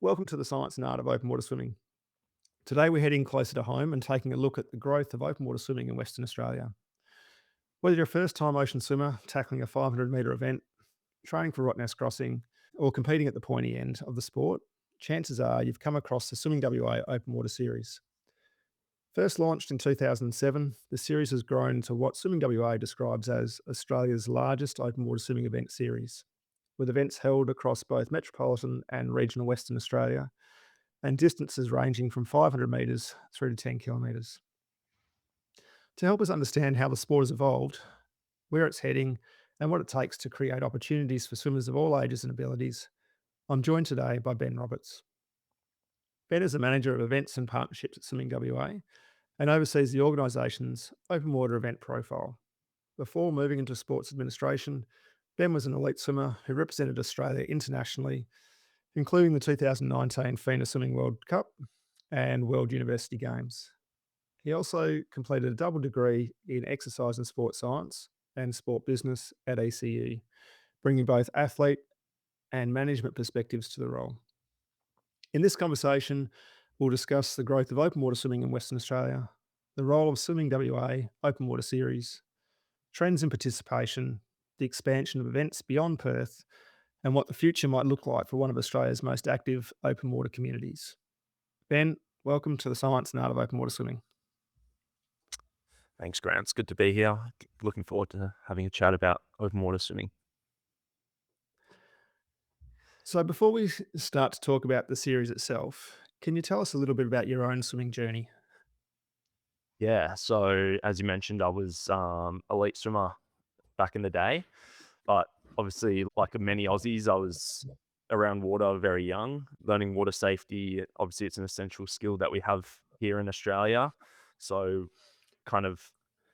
Welcome to the science and art of open water swimming. Today we're heading closer to home and taking a look at the growth of open water swimming in Western Australia. Whether you're a first time ocean swimmer tackling a 500-metre event, training for Rottnest Crossing, or competing at the pointy end of the sport, chances are you've come across the Swimming WA Open Water Series. First launched in 2007, the series has grown to what Swimming WA describes as Australia's largest open water swimming event series, with events held across both metropolitan and regional Western Australia and distances ranging from 500 metres through to 10 kilometres. To help us understand how the sport has evolved, where it's heading, and what it takes to create opportunities for swimmers of all ages and abilities, I'm joined today by Ben Roberts. Ben is the manager of events and partnerships at Swimming WA and oversees the organisation's open water event profile. Before moving into sports administration, Ben was an elite swimmer who represented Australia internationally, including the 2019 FINA Swimming World Cup and World University Games. He also completed a double degree in exercise and sport science and sport business at ECU, bringing both athlete and management perspectives to the role. In this conversation, we'll discuss the growth of open water swimming in Western Australia, the role of Swimming WA Open Water Series, trends in participation, the expansion of events beyond Perth, and what the future might look like for one of Australia's most active open water communities. Ben, welcome to the science and art of open water swimming. Thanks, Grant. It's good to be here. Looking forward to having a chat about open water swimming. So, before we start to talk about the series itself, can you tell us a little bit about your own swimming journey? Yeah, so as you mentioned, I was elite swimmer back in the day, but obviously, like many Aussies, I was around water very young, learning water safety. Obviously, it's an essential skill that we have here in Australia. So, kind of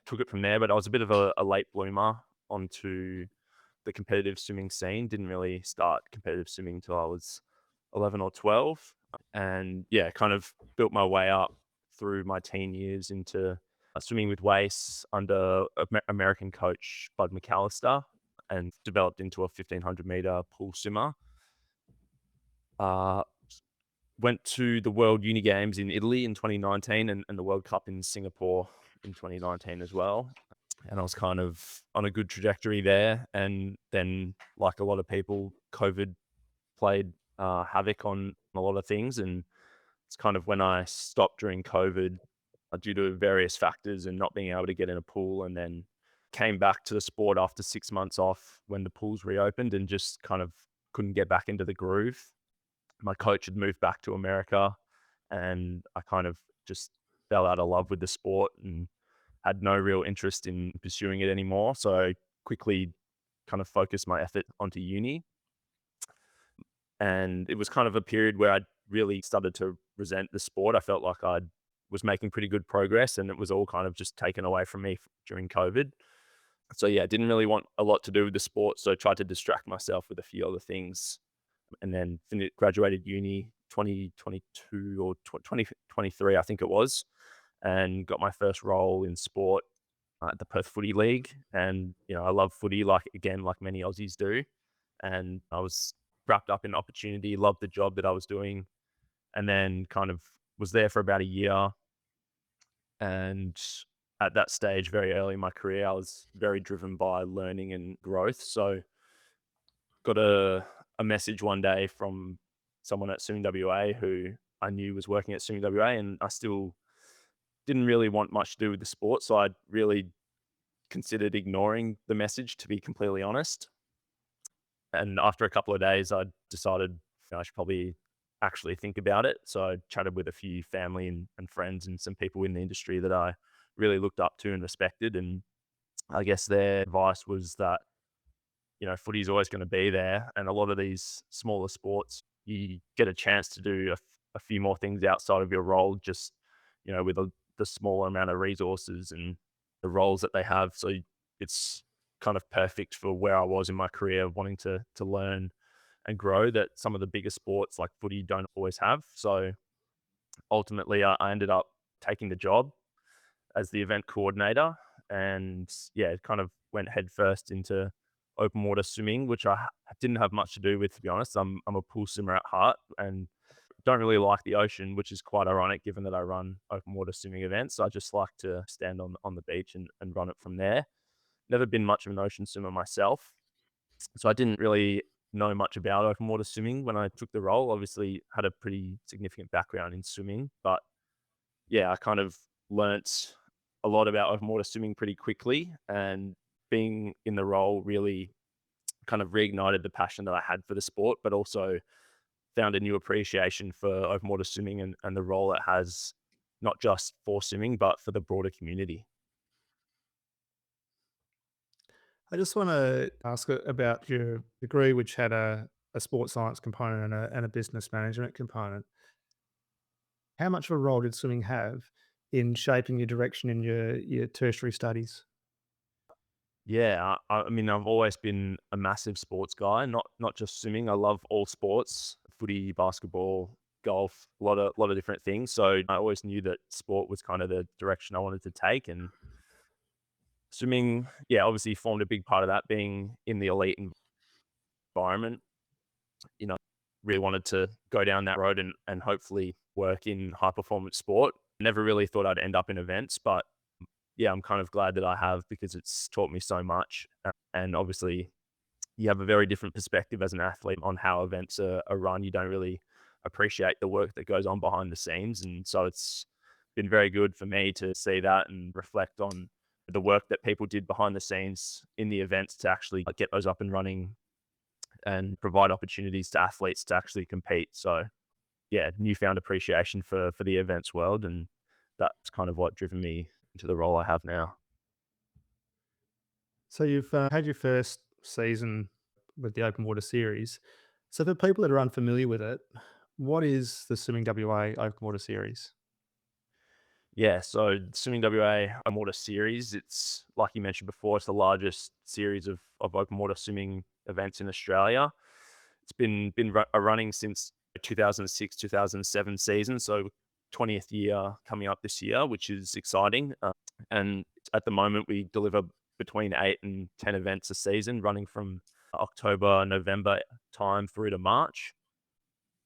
took it from there, but I was a bit of a late bloomer onto the competitive swimming scene. Didn't really start competitive swimming until I was 11 or 12. And yeah, kind of built my way up through my teen years into swimming with weights under American coach Bud McAllister and developed into a 1500-meter pool swimmer. Uh, Went to the World Uni Games in Italy in 2019 and the World Cup in Singapore in 2019 as well. And I was kind of on a good trajectory there. And then, like a lot of people, COVID played havoc on a lot of things. And it's kind of when I stopped during COVID due to various factors and not being able to get in a pool, and then came back to the sport after 6 months off when the pools reopened and just kind of couldn't get back into the groove. My coach had moved back to America and I kind of just fell out of love with the sport and had no real interest in pursuing it anymore. So I quickly kind of focused my effort onto uni. And it was kind of a period where I really started to resent the sport. I felt like I was making pretty good progress and it was all kind of just taken away from me during COVID. So yeah, didn't really want a lot to do with the sport. So I tried to distract myself with a few other things and then graduated uni 2022 or 2023, I think it was, and got my first role in sport at the Perth Footy League. And, I love footy, like many Aussies do. And I was wrapped up in opportunity, loved the job that I was doing, and then kind of was there for about a year. And at that stage, very early in my career, I was very driven by learning and growth. So got a message one day from someone at Swimming WA who I knew was working at Swimming WA, and I still didn't really want much to do with the sport. So I really considered ignoring the message, to be completely honest. And after a couple of days, I decided I should probably actually think about it. So I chatted with a few family and friends and some people in the industry that I really looked up to and respected. And I guess their advice was that, footy is always going to be there. And a lot of these smaller sports, you get a chance to do a few more things outside of your role, just, with the smaller amount of resources and the roles that they have. So it's kind of perfect for where I was in my career, wanting to learn and grow, that some of the bigger sports like footy don't always have. So ultimately, I ended up taking the job as the event coordinator, and yeah, it kind of went headfirst into open water swimming, which I didn't have much to do with, to be honest. I'm a pool swimmer at heart, and Don't really like the ocean, which is quite ironic given that I run open water swimming events. So I just like to stand on the beach and run it from there. Never been much of an ocean swimmer myself. So I didn't really know much about open water swimming when I took the role. Obviously, had a pretty significant background in swimming, but yeah, I kind of learnt a lot about open water swimming pretty quickly, and being in the role really kind of reignited the passion that I had for the sport, but also found a new appreciation for open water swimming and the role it has, not just for swimming, but for the broader community. I just want to ask about your degree, which had a sports science component and a business management component. How much of a role did swimming have in shaping your direction in your tertiary studies? Yeah, I mean, I've always been a massive sports guy, not just swimming. I love all sports, footy, basketball, golf, a lot of different things. So I always knew that sport was kind of the direction I wanted to take, and swimming, yeah, obviously formed a big part of that. Being in the elite environment, you know, really wanted to go down that road and hopefully work in high performance sport. Never really thought I'd end up in events, but yeah, I'm kind of glad that I have because it's taught me so much. And obviously, you have a very different perspective as an athlete on how events are run. You don't really appreciate the work that goes on behind the scenes. And so it's been very good for me to see that and reflect on the work that people did behind the scenes in the events to actually get those up and running and provide opportunities to athletes to actually compete. So yeah, newfound appreciation for the events world, and that's kind of what driven me into the role I have now. So you've had your first season with the open water series. So for people that are unfamiliar with it, what is the Swimming WA open water series? Yeah, so Swimming WA Open Water Series, it's like you mentioned before, it's the largest series of open water swimming events in Australia. It's been running since 2006, 2007 season, so 20th year coming up this year, which is exciting. And at the moment, we deliver between 8 and 10 events a season, running from October, November time through to March.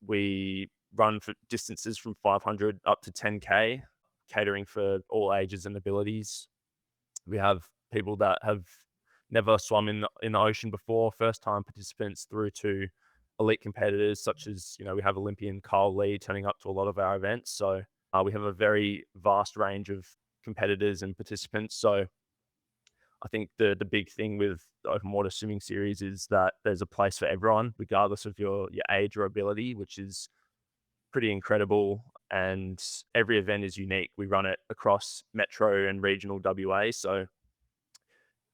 We run for distances from 500 up to 10K, catering for all ages and abilities. We have people that have never swum in the ocean before, first time participants through to elite competitors such as, we have Olympian Carl Lee turning up to a lot of our events. So we have a very vast range of competitors and participants. So I think the big thing with the open water swimming series is that there's a place for everyone, regardless of your age or ability, which is pretty incredible. And every event is unique. We run it across metro and regional WA. So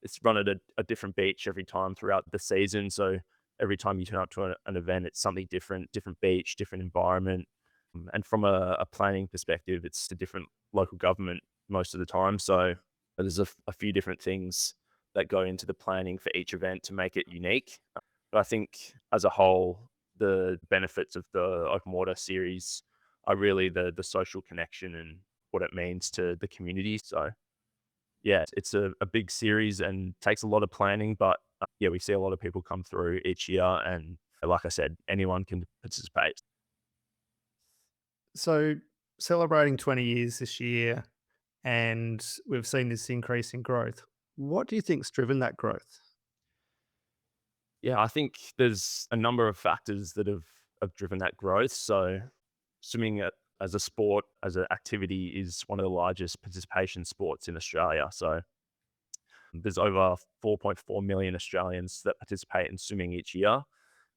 it's run at a different beach every time throughout the season. So every time you turn up to an event, it's something different, different beach, different environment. And from a planning perspective, it's a different local government most of the time. So there's a few different things that go into the planning for each event to make it unique. But I think as a whole, the benefits of the open water series are really the social connection and what it means to the community. So yeah, it's a big series and takes a lot of planning, but yeah, we see a lot of people come through each year, and like I said, anyone can participate. So celebrating 20 years this year, and we've seen this increase in growth. What do you think's driven that growth? Yeah, I think there's a number of factors that have driven that growth. So swimming as a sport, as an activity, is one of the largest participation sports in Australia. So there's over 4.4 million Australians that participate in swimming each year.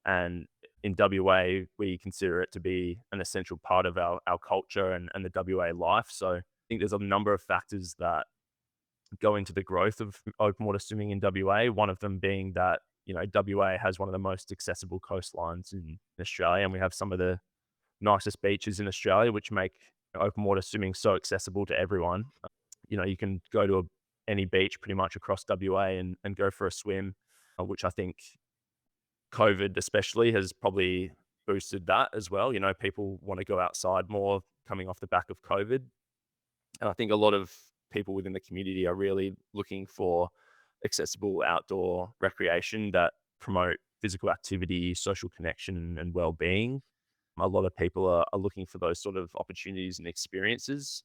And in WA, we consider it to be an essential part of our culture and the WA life. So I think there's a number of factors that go into the growth of open water swimming in WA. One of them being that, WA has one of the most accessible coastlines in Australia, and we have some of the nicest beaches in Australia, which make open water swimming so accessible to everyone. You can go to any beach pretty much across WA and go for a swim, which I think COVID especially has probably boosted that as well. People want to go outside more coming off the back of COVID. And I think a lot of people within the community are really looking for accessible outdoor recreation that promote physical activity, social connection, and well-being. A lot of people are looking for those sort of opportunities and experiences.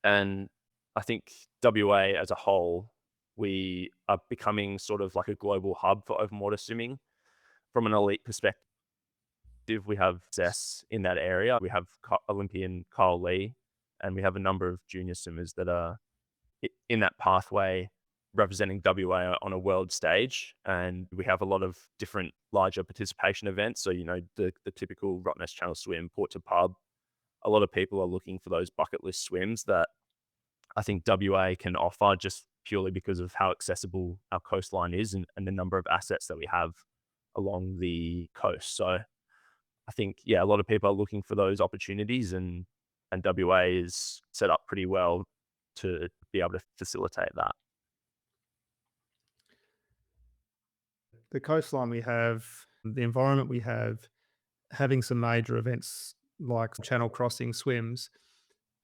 And I think WA as a whole, we are becoming sort of like a global hub for open water swimming. From an elite perspective, we have success in that area. We have Olympian Kyle Lee, and we have a number of junior swimmers that are in that pathway representing WA on a world stage. And we have a lot of different larger participation events. So, the typical Rottnest Channel swim, Port to Pub. A lot of people are looking for those bucket list swims that I think WA can offer just purely because of how accessible our coastline is and the number of assets that we have along the coast. So I think, yeah, a lot of people are looking for those opportunities and WA is set up pretty well to be able to facilitate that. The coastline we have, the environment we have, having some major events like channel crossing swims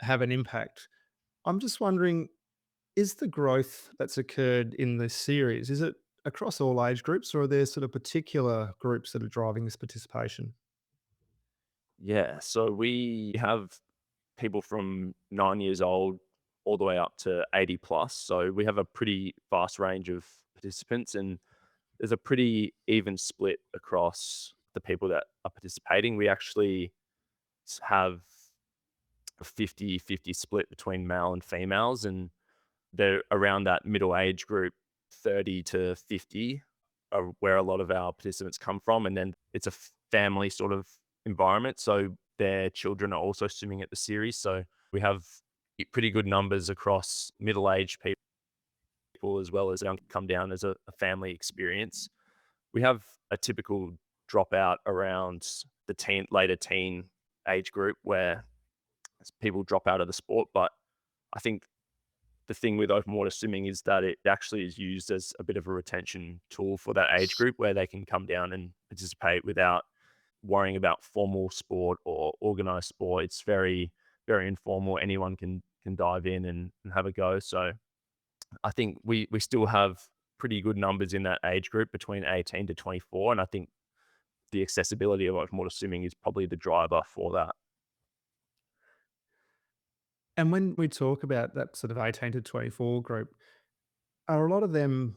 have an impact. I'm just wondering, is the growth that's occurred in this series, is it across all age groups or are there sort of particular groups that are driving this participation? Yeah, so we have people from 9 years old all the way up to 80 plus. So we have a pretty vast range of participants, and there's a pretty even split across the people that are participating. We actually have a 50-50 split between male and females, and they're around that middle age group, 30 to 50, are where a lot of our participants come from. And then it's a family sort of environment. So their children are also swimming at the series. So we have pretty good numbers across middle aged people as well as young come down as a family experience. We have a typical dropout around the later teen age group where people drop out of the sport. But I think the thing with open water swimming is that it actually is used as a bit of a retention tool for that age group where they can come down and participate without worrying about formal sport or organized sport. It's very, very informal. Anyone can dive in and have a go. So I think we still have pretty good numbers in that age group between 18 to 24. And I think the accessibility of open water swimming is probably the driver for that. And when we talk about that sort of 18 to 24 group, are a lot of them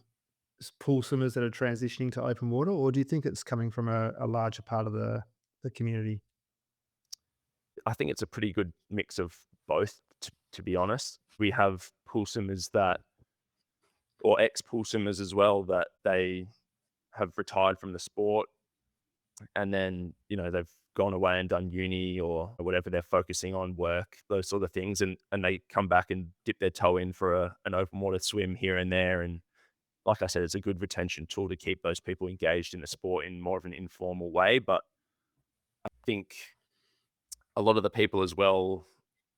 pool swimmers that are transitioning to open water, or do you think it's coming from a larger part of the community? I think it's a pretty good mix of both, to be honest. We have pool swimmers that, or ex pool swimmers as well, that they have retired from the sport and then, they've gone away and done uni or whatever they're focusing on, work, those sort of things. And they come back and dip their toe in for an open water swim here and there. And like I said, it's a good retention tool to keep those people engaged in the sport in more of an informal way. But I think a lot of the people as well,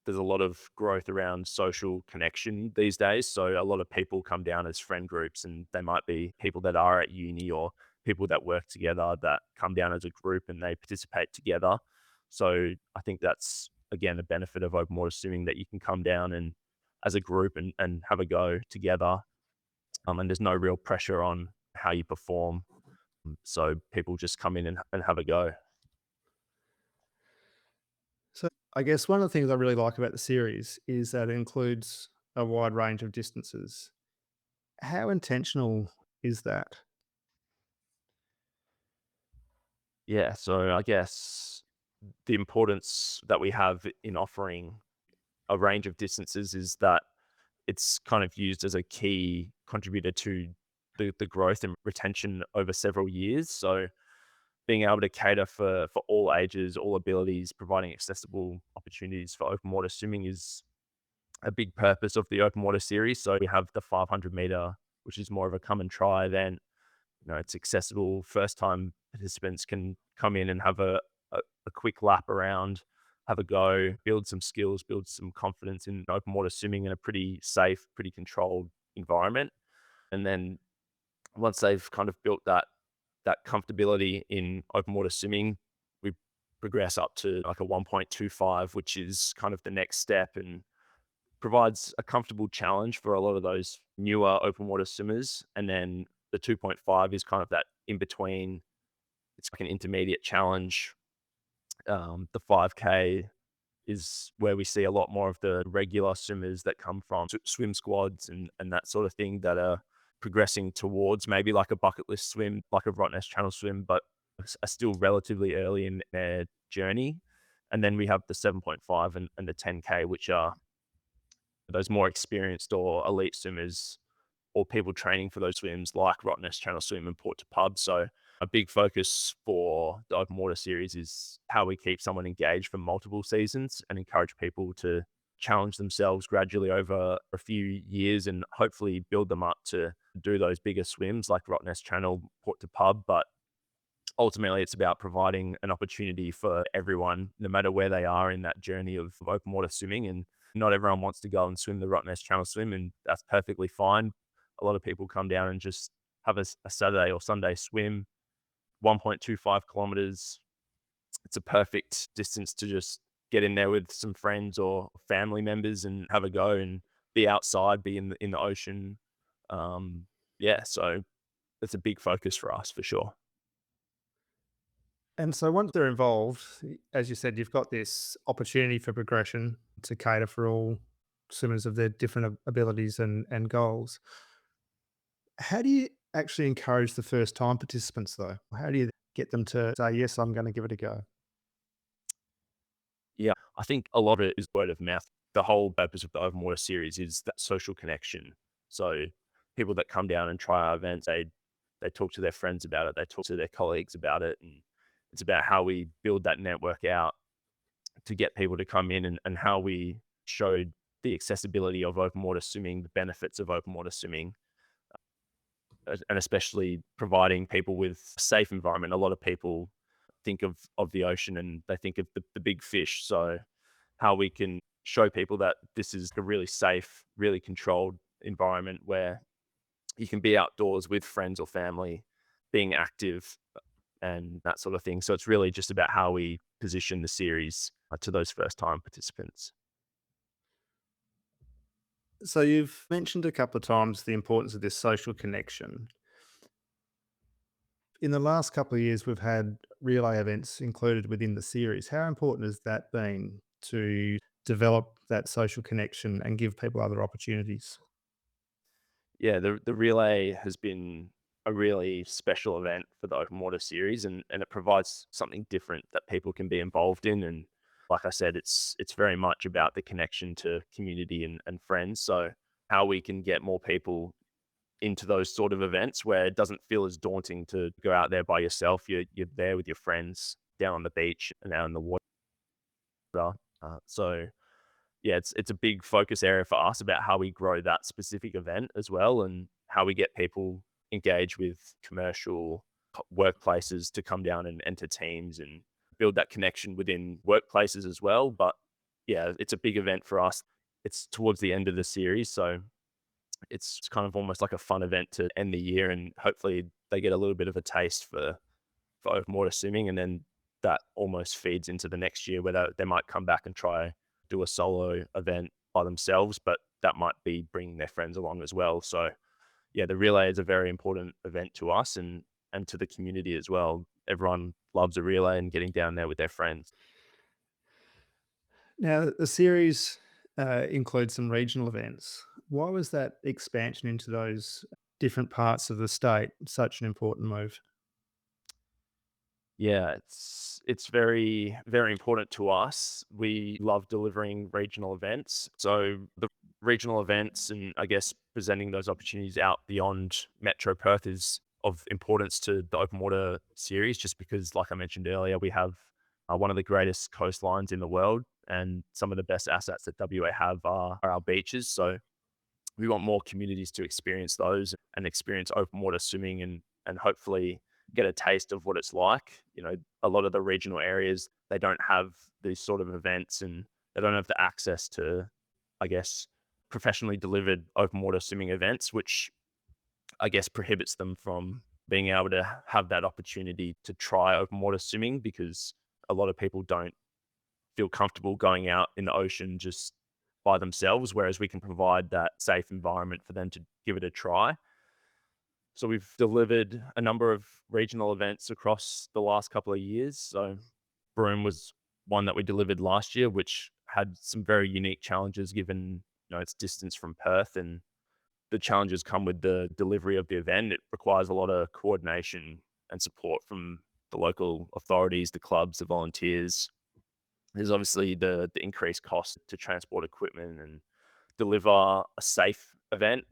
there's a lot of growth around social connection these days. So a lot of people come down as friend groups, and they might be people that are at uni or people that work together that come down as a group and they participate together. So I think that's again a benefit of open water swimming, that you can come down and as a group and have a go together. And there's no real pressure on how you perform. So people just come in and have a go. So I guess one of the things I really like about the series is that it includes a wide range of distances. How intentional is that? Yeah. So I guess the importance that we have in offering a range of distances is that it's kind of used as a key contributor to the growth and retention over several years. So being able to cater for all ages, all abilities, providing accessible opportunities for open water swimming is a big purpose of the open water series. So we have the 500-meter, which is more of a come and try event. It's accessible. First time participants can come in and have a quick lap around, have a go, build some skills, build some confidence in open water swimming in a pretty safe, pretty controlled environment. And then once they've kind of built that comfortability in open water swimming, we progress up to like a 1.25, which is kind of the next step and provides a comfortable challenge for a lot of those newer open water swimmers. And then the 2.5 is kind of that in between It's like an intermediate challenge. The 5K is where we see a lot more of the regular swimmers that come from swim squads and that sort of thing that are progressing towards maybe like a bucket list swim, like a Rottnest Channel swim, but are still relatively early in their journey. And then we have the 7.5 and the 10K, which are those more experienced or elite swimmers or people training for those swims like Rottnest Channel Swim and Port to Pub. So a big focus for the open water series is how we keep someone engaged for multiple seasons and encourage people to challenge themselves gradually over a few years and hopefully build them up to do those bigger swims like Rottnest Channel, Port to Pub. But ultimately, it's about providing an opportunity for everyone, no matter where they are in that journey of open water swimming. And not everyone wants to go and swim the Rottnest Channel swim, and that's perfectly fine. A lot of people come down and just have a Saturday or Sunday swim, 1.25 kilometers. It's a perfect distance to just get in there with some friends or family members and have a go and be outside, be in the ocean. Yeah, so it's a big focus for us for sure. And so once they're involved, as you said, you've got this opportunity for progression to cater for all swimmers of their different abilities and goals. How do you actually encourage the first time participants though? How do you get them to say, yes, I'm going to give it a go? Yeah, I think a lot of it is word of mouth. The whole purpose of the open water series is that social connection. So people that come down and try our events, they talk to their friends about it, they talk to their colleagues about it, and it's about how we build that network out to get people to come in and how we showed the accessibility of open water swimming, the benefits of open water swimming, and especially providing people with a safe environment. A lot of people think of the ocean and they think of the big fish. So how we can show people that this is a really safe, really controlled environment where you can be outdoors with friends or family, being active and that sort of thing. So it's really just about how we position the series to those first time participants. So you've mentioned a couple of times the importance of this social connection. In the last couple of years, we've had relay events included within the series. How important has that been to develop that social connection and give people other opportunities? Yeah, the relay has been a really special event for the open water series and it provides something different that people can be involved in. And like I said, it's very much about the connection to community and friends. So how we can get more people into those sort of events where it doesn't feel as daunting to go out there by yourself. You're there with your friends down on the beach and out in the water. So yeah, it's a big focus area for us about how we grow that specific event as well, and how we get people engaged with commercial workplaces to come down and enter teams and build that connection within workplaces as well. But yeah, it's a big event for us. It's towards the end of the series, so it's kind of almost like a fun event to end the year, and hopefully they get a little bit of a taste for open water swimming, and then that almost feeds into the next year where they might come back and try do a solo event by themselves, but that might be bringing their friends along as well. So yeah, the relay is a very important event to us and to the community as well. Everyone loves a relay and getting down there with their friends. Now, the series includes some regional events. Why was that expansion into those different parts of the state such an important move? Yeah, it's very very important to us. We love delivering regional events. So the regional events and I guess presenting those opportunities out beyond Metro Perth is of importance to the open water series just because like I mentioned earlier, we have one of the greatest coastlines in the world and some of the best assets that WA have are our beaches. So we want more communities to experience those and experience open water swimming and hopefully get a taste of what it's like. You know, a lot of the regional areas they don't have these sort of events and they don't have the access to, I guess, professionally delivered open water swimming events, which I guess prohibits them from being able to have that opportunity to try open water swimming because a lot of people don't feel comfortable going out in the ocean just by themselves, whereas we can provide that safe environment for them to give it a try. So we've delivered a number of regional events across the last couple of years. So Broome was one that we delivered last year, which had some very unique challenges given its distance from Perth, and the challenges come with the delivery of the event. It requires a lot of coordination and support from the local authorities, the clubs, the volunteers. There's obviously the increased cost to transport equipment and deliver a safe event.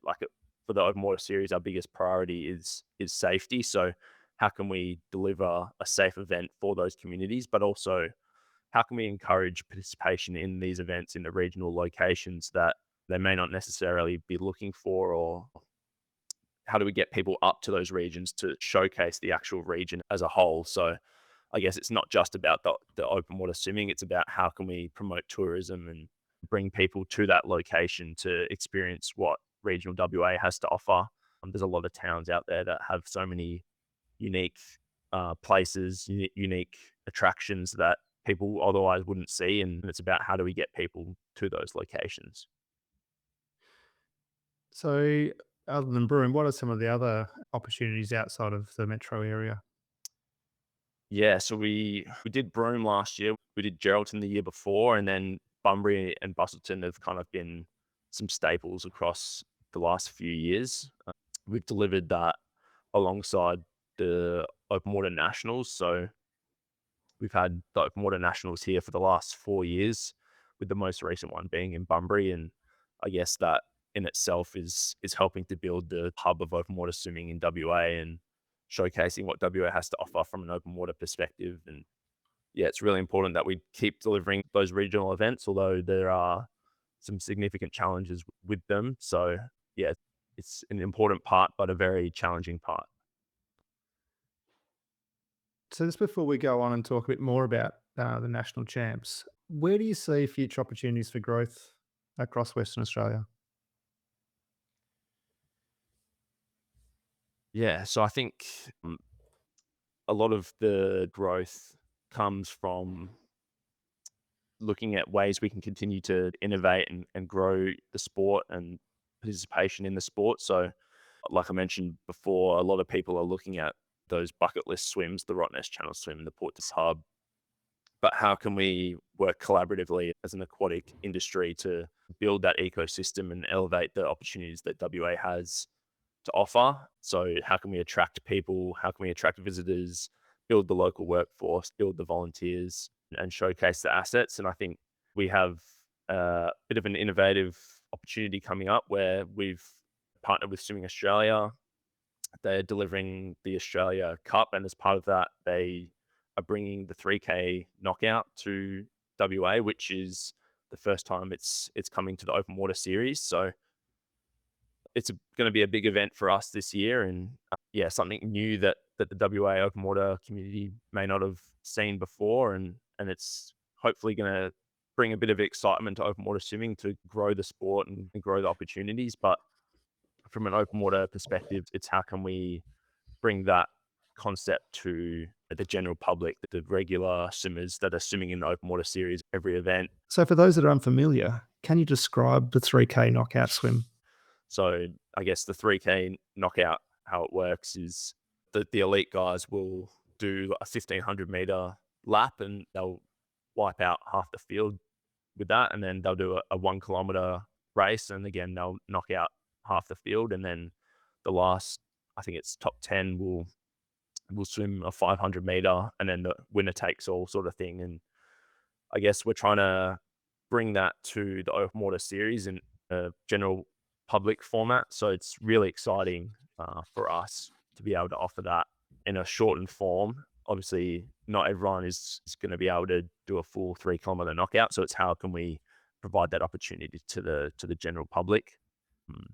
For the open water series, our biggest priority is safety. So how can we deliver a safe event for those communities, but also how can we encourage participation in these events in the regional locations that they may not necessarily be looking for, or how do we get people up to those regions to showcase the actual region as a whole? So I guess it's not just about the open water swimming, it's about how can we promote tourism and bring people to that location to experience what regional WA has to offer. There's a lot of towns out there that have so many unique places, unique attractions that people otherwise wouldn't see. And it's about how do we get people to those locations. So, other than Broome, what are some of the other opportunities outside of the metro area? Yeah, so we did Broome last year. We did Geraldton the year before, and then Bunbury and Busselton have kind of been some staples across the last few years. We've delivered that alongside the Open Water Nationals. So we've had the Open Water Nationals here for the last 4 years, with the most recent one being in Bunbury. And I guess that in itself is helping to build the hub of open water swimming in WA and showcasing what WA has to offer from an open water perspective. And yeah, it's really important that we keep delivering those regional events, although there are some significant challenges with them. So yeah, it's an important part, but a very challenging part. So, just before we go on and talk a bit more about the national champs, where do you see future opportunities for growth across Western Australia? Yeah, so I think a lot of the growth comes from looking at ways we can continue to innovate and grow the sport and participation in the sport. So, like I mentioned before, a lot of people are looking at those bucket list swims, the Rottnest Channel swim, the Port to Hub. But how can we work collaboratively as an aquatic industry to build that ecosystem and elevate the opportunities that WA has to offer? So, how can we attract people? How can we attract visitors? Build the local workforce, build the volunteers, and showcase the assets. And I think we have a bit of an innovative opportunity coming up where we've partnered with Swimming Australia. They're delivering the Australia Cup, and as part of that, they are bringing the 3K knockout to WA, which is the first time it's coming to the open water series. So it's going to be a big event for us this year, and yeah, something new that the WA open water community may not have seen before, and it's hopefully going to bring a bit of excitement to open water swimming to grow the sport and grow the opportunities. But from an open water perspective, it's how can we bring that concept to the general public, the regular swimmers that are swimming in the open water series every event. So, for those that are unfamiliar, can you describe the 3K knockout swim? So I guess the 3K knockout, how it works is the elite guys will do a 1,500-meter lap, and they'll wipe out half the field with that. And then they'll do a 1 kilometer race. And again, they'll knock out half the field. And then the last, I think it's top 10 will swim a 500-meter, and then the winner takes all sort of thing. And I guess we're trying to bring that to the open water series in a general public format. So it's really exciting for us to be able to offer that in a shortened form. Obviously, not everyone is going to be able to do a full 3 kilometer knockout. So it's how can we provide that opportunity to the general public. Mm,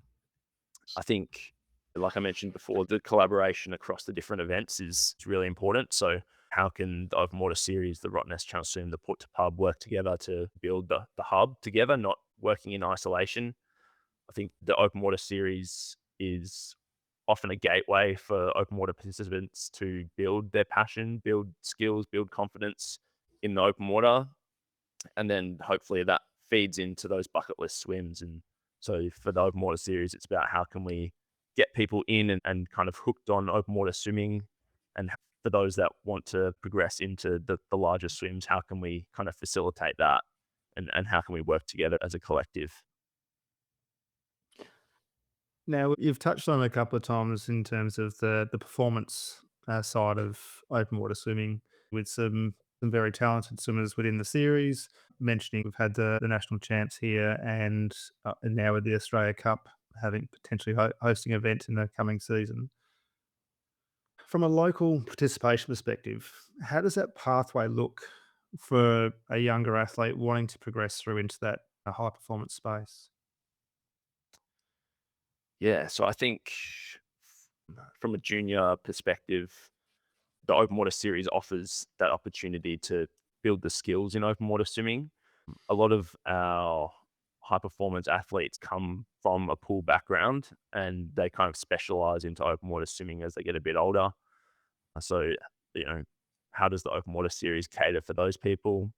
I think, like I mentioned before, the collaboration across the different events is really important. So, how can the open water series, the Rottnest Channel Swim, the Port to Pub work together to build the hub together, not working in isolation? I think the open water series is often a gateway for open water participants to build their passion, build skills, build confidence in the open water, and then hopefully that feeds into those bucket list swims. And so for the open water series, it's about how can we get people in and kind of hooked on open water swimming, and for those that want to progress into the larger swims, how can we kind of facilitate that, and how can we work together as a collective? Now, you've touched on it a couple of times in terms of the performance side of open water swimming with some very talented swimmers within the series. Mentioning we've had the national champs here and now with the Australia Cup having potentially hosting events in the coming season. From a local participation perspective, how does that pathway look for a younger athlete wanting to progress through into that high performance space? Yeah, so I think from a junior perspective, the open water series offers that opportunity to build the skills in open water swimming. A lot of our high performance athletes come from a pool background and they kind of specialize into open water swimming as they get a bit older. So, you know, how does the open water series cater for those people?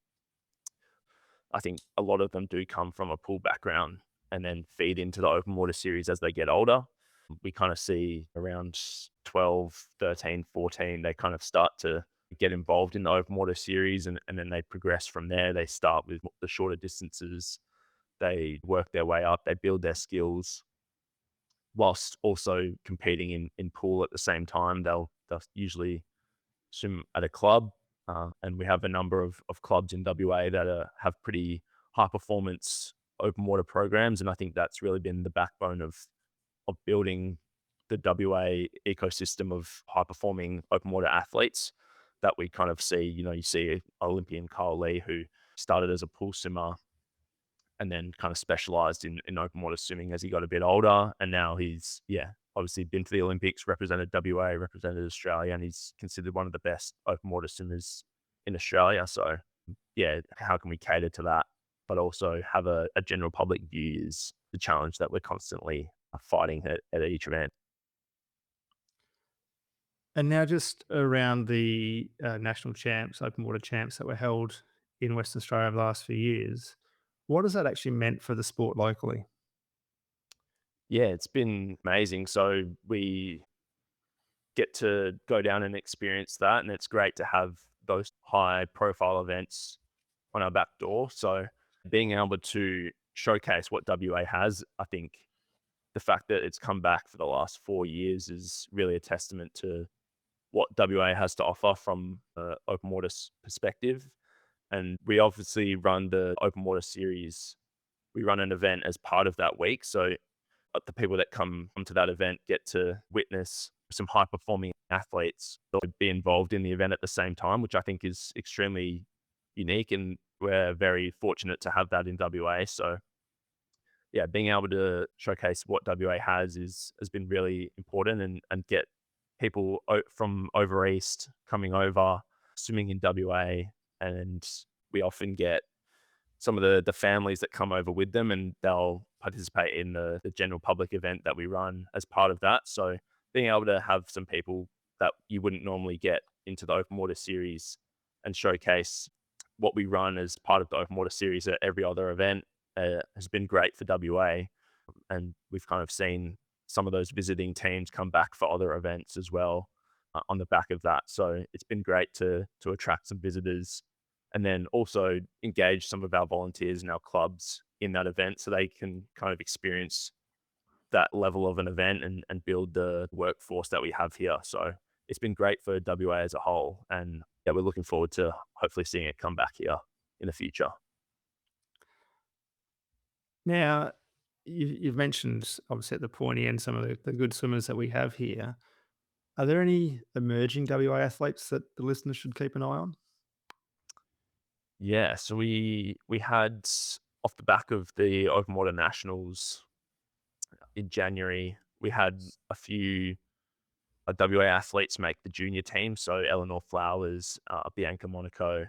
I think a lot of them do come from a pool background and then feed into the open water series as they get older. We kind of see around 12, 13, 14, they kind of start to get involved in the open water series, and then they progress from there. They start with the shorter distances, they work their way up, they build their skills whilst also competing in pool at the same time. They'll usually swim at a club, and we have a number of clubs in WA that have pretty high performance open water programs, and I think that's really been the backbone of building the WA ecosystem of high performing open water athletes that we kind of see. You know, you see Olympian Kyle Lee, who started as a pool swimmer and then kind of specialized in open water swimming as he got a bit older. And now he's, yeah, obviously been to the Olympics, represented WA, represented Australia, and he's considered one of the best open water swimmers in Australia. So, yeah, how can we cater to that, but also have a general public view is the challenge that we're constantly fighting at each event. And now, just around the national champs, open water champs that were held in Western Australia over the last few years, what has that actually meant for the sport locally? Yeah, it's been amazing. So we get to go down and experience that, and it's great to have those high profile events on our back door. So being able to showcase what WA has, I think the fact that it's come back for the last 4 years is really a testament to what WA has to offer from an open water perspective. And we obviously run the open water series. We run an event as part of that week. So the people that come to that event get to witness some high performing athletes be involved in the event at the same time, which I think is extremely unique. And we're very fortunate to have that in WA. So yeah, being able to showcase what WA has been really important, and get people from over east coming over swimming in WA, and we often get some of the families that come over with them, and they'll participate in the general public event that we run as part of that. So being able to have some people that you wouldn't normally get into the open water series and showcase what we run as part of the open water series at every other event has been great for WA. And we've kind of seen some of those visiting teams come back for other events as well on the back of that. So it's been great to attract some visitors, and then also engage some of our volunteers and our clubs in that event so they can kind of experience that level of an event and build the workforce that we have here. So it's been great for WA as a whole. And yeah, we're looking forward to hopefully seeing it come back here in the future. Now, you've mentioned obviously at the pointy end some of the good swimmers that we have here. Are there any emerging WA athletes that the listeners should keep an eye on? Yeah, so we had off the back of the open water nationals in January, we had a few WA athletes make the junior team. So Eleanor Flowers, Bianca Monaco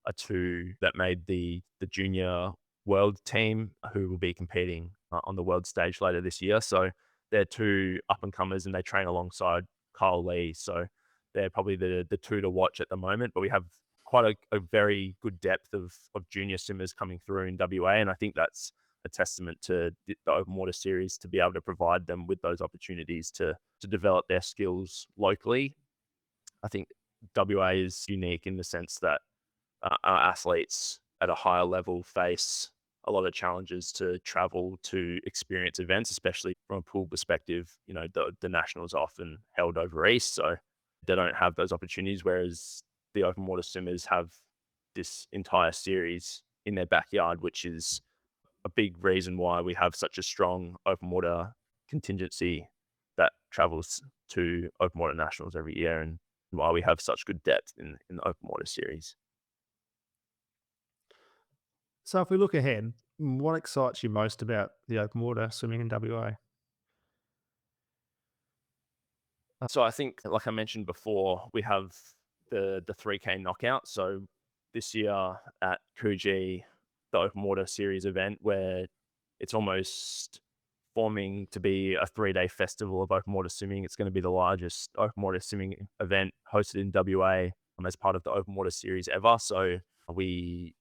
are two that made the junior world team who will be competing on the world stage later this year. So they're two up and comers, and they train alongside Kyle Lee. So they're probably the two to watch at the moment. But we have quite a very good depth of junior swimmers coming through in WA, and I think that's a testament to the open water series to be able to provide them with those opportunities to develop their skills locally. I think WA is unique in the sense that our athletes at a higher level face a lot of challenges to travel to experience events, especially from a pool perspective. You know, the nationals are often held over east, so they don't have those opportunities. Whereas the open water swimmers have this entire series in their backyard, which is a big reason why we have such a strong open water contingency that travels to open water nationals every year, and why we have such good depth in the open water series. So if we look ahead, what excites you most about the open water swimming in WA? So I think, like I mentioned before, we have the 3K knockout. So this year at Coogee, the open water series event, where it's almost forming to be a 3-day festival of open water swimming. It's going to be the largest open water swimming event hosted in WA as part of the open water series ever. So we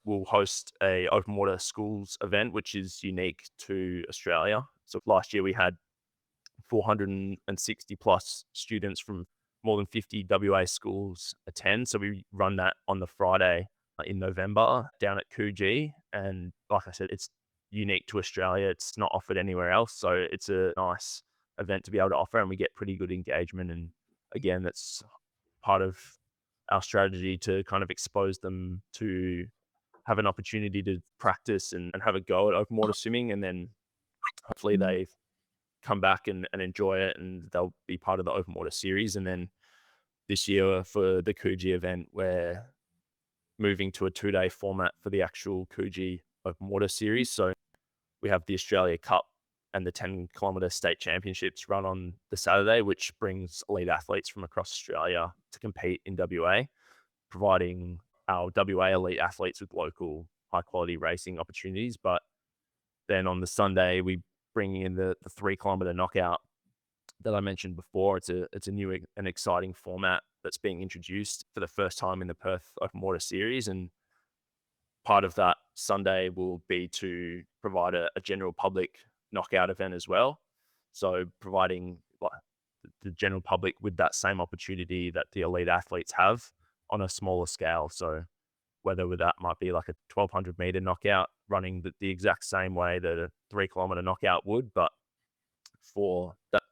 will host a open water schools event, which is unique to Australia. So last year we had 460 plus students from more than 50 WA schools attend. So we run that on the Friday in November down at Coogee. And like I said, it's unique to Australia. It's not offered anywhere else. So it's a nice event to be able to offer, and we get pretty good engagement. And again, that's part of our strategy to kind of expose them to have an opportunity to practice and have a go at open water swimming. And then hopefully they come back and enjoy it, and they'll be part of the open water series. And then this year for the Coogee event, we're moving to a 2-day format for the actual Coogee open water series. So we have the Australia Cup and the 10-kilometer state championships run on the Saturday, which brings elite athletes from across Australia to compete in WA, providing our WA elite athletes with local high quality racing opportunities. But then on the Sunday, we bring in the 3-kilometer knockout that I mentioned before. It's a new and exciting format that's being introduced for the first time in the Perth Open Water Series, and part of that Sunday will be to provide a general public knockout event as well. So providing like the general public with that same opportunity that the elite athletes have on a smaller scale. So whether with that might be like a 1200-meter knockout running the exact same way that a 3-kilometer knockout would, but for that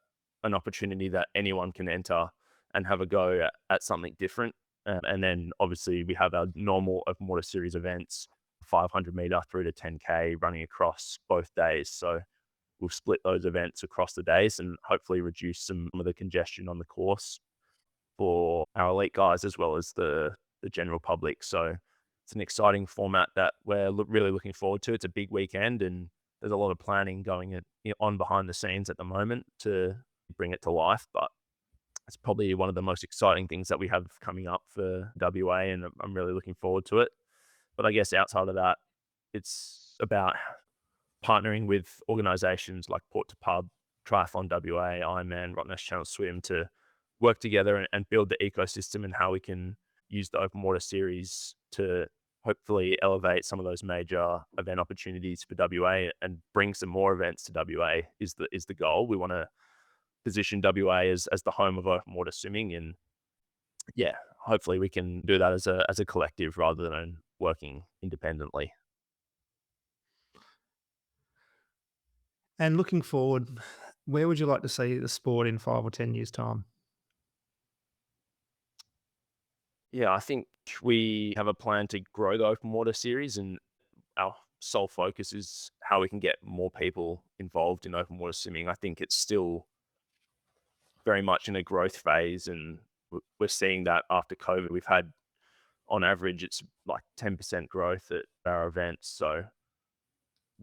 an opportunity that anyone can enter and have a go at something different. And then obviously we have our normal open water series events, 500-meter through to 10K running across both days. So we'll split those events across the days and hopefully reduce some of the congestion on the course for our elite guys as well as the general public. So it's an exciting format that we're really looking forward to. It's a big weekend, and there's a lot of planning on behind the scenes at the moment to bring it to life. But it's probably one of the most exciting things that we have coming up for WA, and I'm really looking forward to it. But I guess outside of that, it's about partnering with organizations like Port to Pub, Triathlon WA, Ironman, Rottnest Channel Swim to work together and build the ecosystem, and how we can use the open water series to hopefully elevate some of those major event opportunities for WA and bring some more events to WA is the goal. We want to position WA as the home of open water swimming, and yeah, hopefully we can do that as a collective rather than working independently. And looking forward, where would you like to see the sport in 5 or 10 years' time? Yeah, I think we have a plan to grow the open water series, and our sole focus is how we can get more people involved in open water swimming. I think it's still very much in a growth phase, and we're seeing that after COVID. We've had, on average, it's like 10% growth at our events. So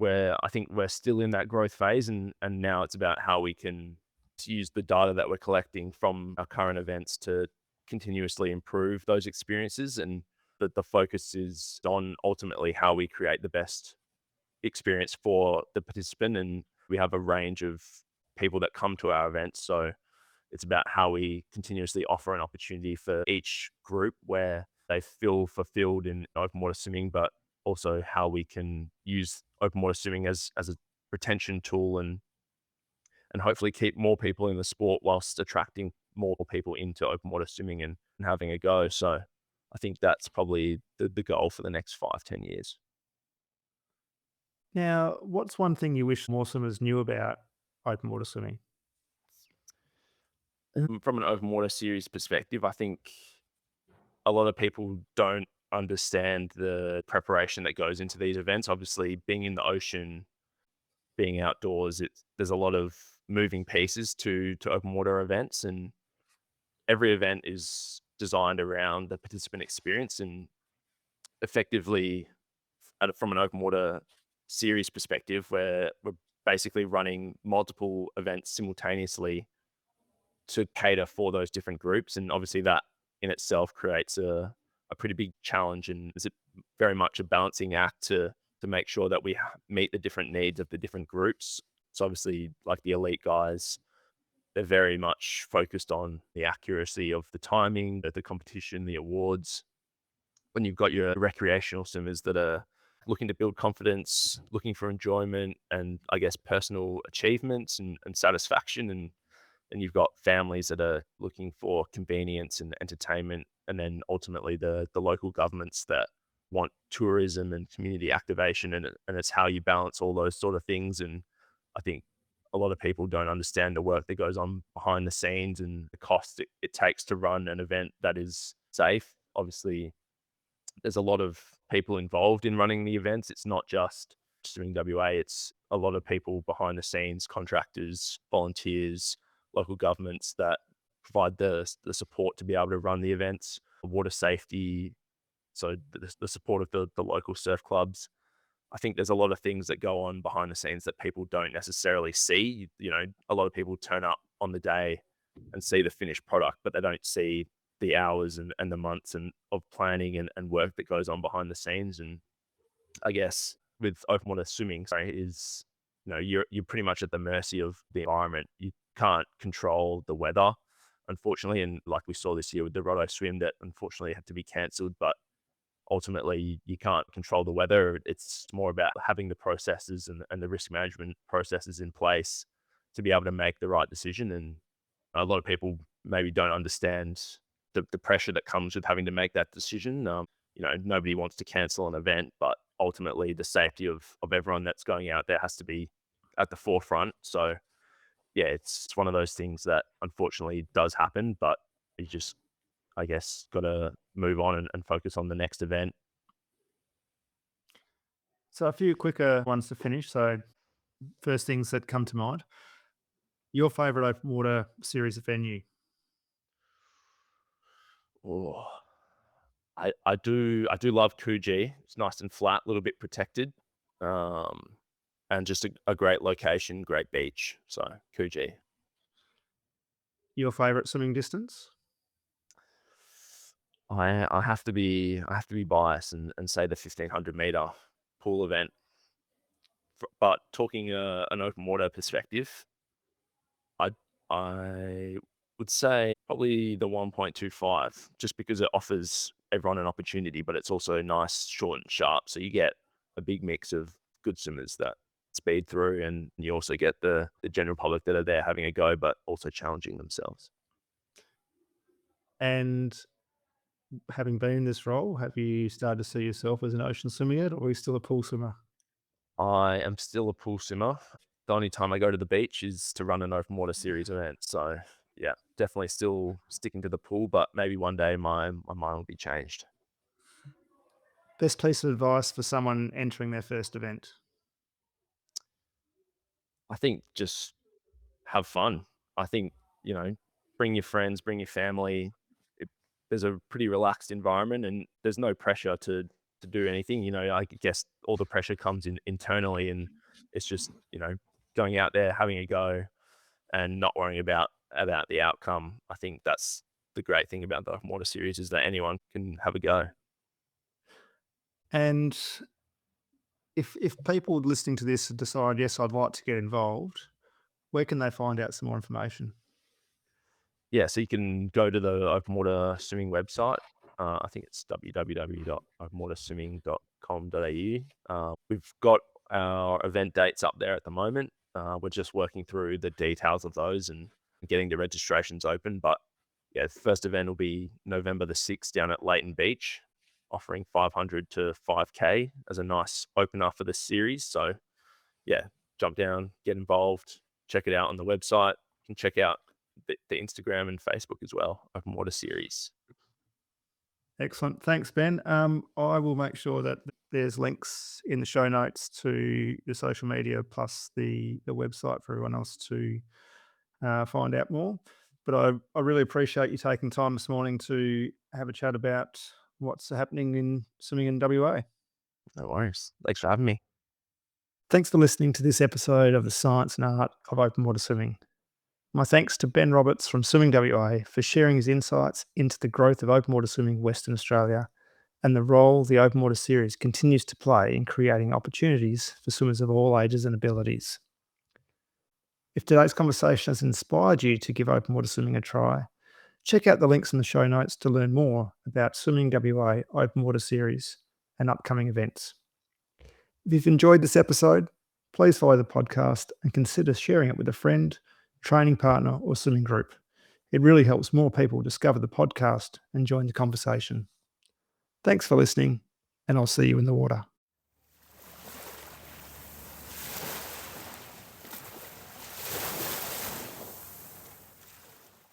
I think we're still in that growth phase, and now it's about how we can use the data that we're collecting from our current events to continuously improve those experiences. And the focus is on ultimately how we create the best experience for the participant. And we have a range of people that come to our events. So it's about how we continuously offer an opportunity for each group where they feel fulfilled in open water swimming, but also how we can use open water swimming as a retention tool and hopefully keep more people in the sport whilst attracting more people into open water swimming and having a go. So I think that's probably the goal for the next 5, 10 years. Now, what's one thing you wish more swimmers knew about open water swimming? From an open water series perspective, I think a lot of people don't understand the preparation that goes into these events. Obviously, being in the ocean, being outdoors, there's a lot of moving pieces to open water events, and every event is designed around the participant experience. And effectively, from an open water series perspective, where we're basically running multiple events simultaneously to cater for those different groups. And obviously that in itself creates a pretty big challenge and is it very much a balancing act to make sure that we meet the different needs of the different groups. So obviously like the elite guys, they're very much focused on the accuracy of the timing, the competition, the awards. When you've got your recreational swimmers that are looking to build confidence, looking for enjoyment and I guess personal achievements and satisfaction and you've got families that are looking for convenience and entertainment, and then ultimately the local governments that want tourism and community activation, and it's how you balance all those sort of things. And I think a lot of people don't understand the work that goes on behind the scenes and the cost it takes to run an event that is safe. Obviously, there's a lot of people involved in running the events. It's not just doing WA, it's a lot of people behind the scenes, contractors, volunteers, local governments that provide the support to be able to run the events, water safety, so the support of the local surf clubs. I think there's a lot of things that go on behind the scenes that people don't necessarily see. You know, a lot of people turn up on the day and see the finished product, but they don't see the hours and the months and of planning and work that goes on behind the scenes. And I guess with open water swimming, sorry, is you're pretty much at the mercy of the environment. You can't control the weather, unfortunately. And like we saw this year with the Roto swim that unfortunately had to be cancelled, but ultimately you can't control the weather. It's more about having the processes and the risk management processes in place to be able to make the right decision. And a lot of people maybe don't understand the pressure that comes with having to make that decision. Nobody wants to cancel an event, but ultimately the safety of everyone that's going out there has to be at the forefront. So yeah, it's one of those things that unfortunately does happen, but you just, I guess, got to move on and focus on the next event. So, a few quicker ones to finish. So, first things that come to mind. Your favourite open water series venue? Oh, I do love Coogee. It's nice and flat, a little bit protected, um, and just a great location, great beach. So Coogee. Your favourite swimming distance? I have to be biased and say the 1,500 meter pool event. But talking an open water perspective, I I would say probably the 1.25, just because it offers everyone an opportunity, but it's also nice, short and sharp. So you get a big mix of good swimmers that speed through, and you also get the general public that are there having a go, but also challenging themselves. And having been in this role, have you started to see yourself as an ocean swimmer yet, or are you still a pool swimmer? I am still a pool swimmer. The only time I go to the beach is to run an open water series event. So yeah, definitely still sticking to the pool, but maybe one day my mind will be changed. Best piece of advice for someone entering their first event? I think just have fun. I think, you know, bring your friends, bring your family. It, there's a pretty relaxed environment and there's no pressure to do anything. I guess all the pressure comes in internally and it's just, going out there, having a go and not worrying about the outcome. I think that's the great thing about the open water series is that anyone can have a go. And if people listening to this decide, yes, I'd like to get involved, where can they find out some more information? Yeah, so you can go to the open water swimming website. I think it's www.openwaterswimming.com.au. We've got our event dates up there at the moment. We're just working through the details of those and getting the registrations open. But yeah, the first event will be November the 6th down at Leighton Beach, offering 500 to 5K as a nice opener for the series. So yeah, jump down, get involved, check it out on the website. You can check out the Instagram and Facebook as well, Open Water Series. Excellent. Thanks, Ben. I will make sure that there's links in the show notes to the social media plus the website for everyone else to find out more. But I really appreciate you taking time this morning to have a chat about what's happening in swimming in WA. No worries. Thanks for having me. Thanks for listening to this episode of the Science and Art of Open Water Swimming. My thanks to Ben Roberts from Swimming WA for sharing his insights into the growth of open water swimming in Western Australia and the role the Open Water Series continues to play in creating opportunities for swimmers of all ages and abilities. If today's conversation has inspired you to give open water swimming a try, check out the links in the show notes to learn more about Swimming WA Open Water Series and upcoming events. If you've enjoyed this episode, please follow the podcast and consider sharing it with a friend, training partner, or swimming group. It really helps more people discover the podcast and join the conversation. Thanks for listening, and I'll see you in the water.